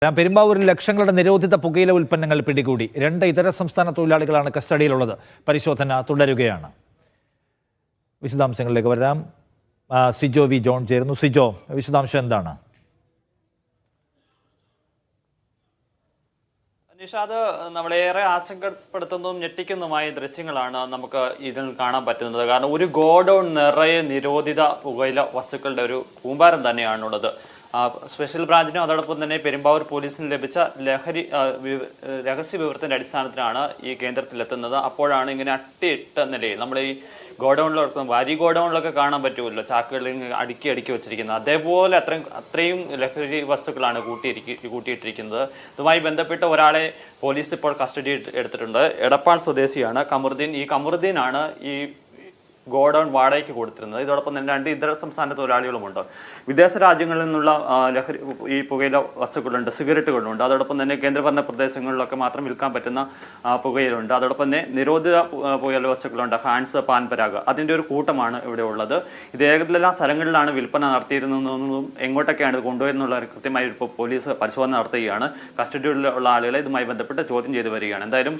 പെരുമ്പാവൂരിൽ ലക്ഷങ്ങളുടെ നിരോധിത പുകയില ഉൽപ്പന്നങ്ങൾ പിടികൂടി. 2 ഇതര സംസ്ഥാന തൊഴിലാളികളാണ് കസ്റ്റഡിയിലുള്ളത്. പരിശോധന തുടരുകയാണ്. വിശദാംശങ്ങളിലേക്ക് വരാം. സിജോ വി ജോൺ ചേരുന്നു. സിജോ, വിശദാംശം എന്താണ്? നിഷാദ്, നമ്മളേറെ ആശങ്കപ്പെടുത്തുന്നതും ഞെട്ടിക്കുന്നതുമായ ദൃശ്യങ്ങളാണ് നമുക്ക് ഇതിൽ കാണാൻ പറ്റുന്നത്. കാരണം ഒരു ഗോഡൌൺ നിറയെ നിരോധിത പുകയില വസ്തുക്കളുടെ ഒരു കൂമ്പാരം തന്നെയാണുള്ളത്. സ്പെഷ്യൽ ബ്രാഞ്ചിനും അതോടൊപ്പം തന്നെ പെരുമ്പാവൂർ പോലീസിനും ലഭിച്ച രഹസ്യ വിവരത്തിന്റെ അടിസ്ഥാനത്തിലാണ് ഈ കേന്ദ്രത്തിലെത്തുന്നത്. അപ്പോഴാണ് ഇങ്ങനെ അട്ടിയിട്ട നിലയിൽ നമ്മൾ ഈ ഗോഡൌണിലൊക്കെ വാരി ഗോഡൌണിലൊക്കെ കാണാൻ പറ്റുമല്ലോ, ചാക്കുകളിൽ അടുക്കി വെച്ചിരിക്കുന്നത്. അതേപോലെ അത്രയും ലഹരി വസ്തുക്കളാണ് കൂട്ടിയിട്ടിരിക്കുന്നത്. ഇതുമായി ബന്ധപ്പെട്ട ഒരാളെ പോലീസ് ഇപ്പോൾ കസ്റ്റഡി എടുത്തിട്ടുണ്ട്. എടപ്പാൾ സ്വദേശിയാണ് കമറുദ്ദീൻ. ഈ കമറുദ്ദീനാണ് ഈ ഗോഡൌൺ വാടകയ്ക്ക് കൊടുത്തിരുന്നത്. ഇതോടൊപ്പം തന്നെ 2 ഇതര സംസ്ഥാന തൊഴിലാളികളുമുണ്ട്. വിദേശ രാജ്യങ്ങളിൽ നിന്നുള്ള ലഹരി ഈ പുകയില വസ്തുക്കളുണ്ട്, സിഗരറ്റുകളുണ്ട്. അതോടൊപ്പം തന്നെ കേന്ദ്രഭരണ പ്രദേശങ്ങളിലൊക്കെ മാത്രം വിൽക്കാൻ പറ്റുന്ന പുകയിലുണ്ട്. അതോടൊപ്പം തന്നെ നിരോധിത പുകയില വസ്തുക്കളുണ്ട്, ഹാൻസ്, പാൻ പരാഗ്. അതിൻ്റെ ഒരു കൂട്ടമാണ് ഇവിടെ ഉള്ളത്. ഇത് ഏതെല്ലാം സ്ഥലങ്ങളിലാണ് വിൽപ്പന നടത്തിയിരുന്നതെന്നും എങ്ങോട്ടൊക്കെയാണ് ഇത് കൊണ്ടുവരുന്നുള്ള കൃത്യമായി ഇപ്പോൾ പോലീസ് പരിശോധന നടത്തുകയാണ്. കസ്റ്റഡിയിലുള്ള ആളുകളെ ഇതുമായി ബന്ധപ്പെട്ട് ചോദ്യം ചെയ്തു വരികയാണ്. എന്തായാലും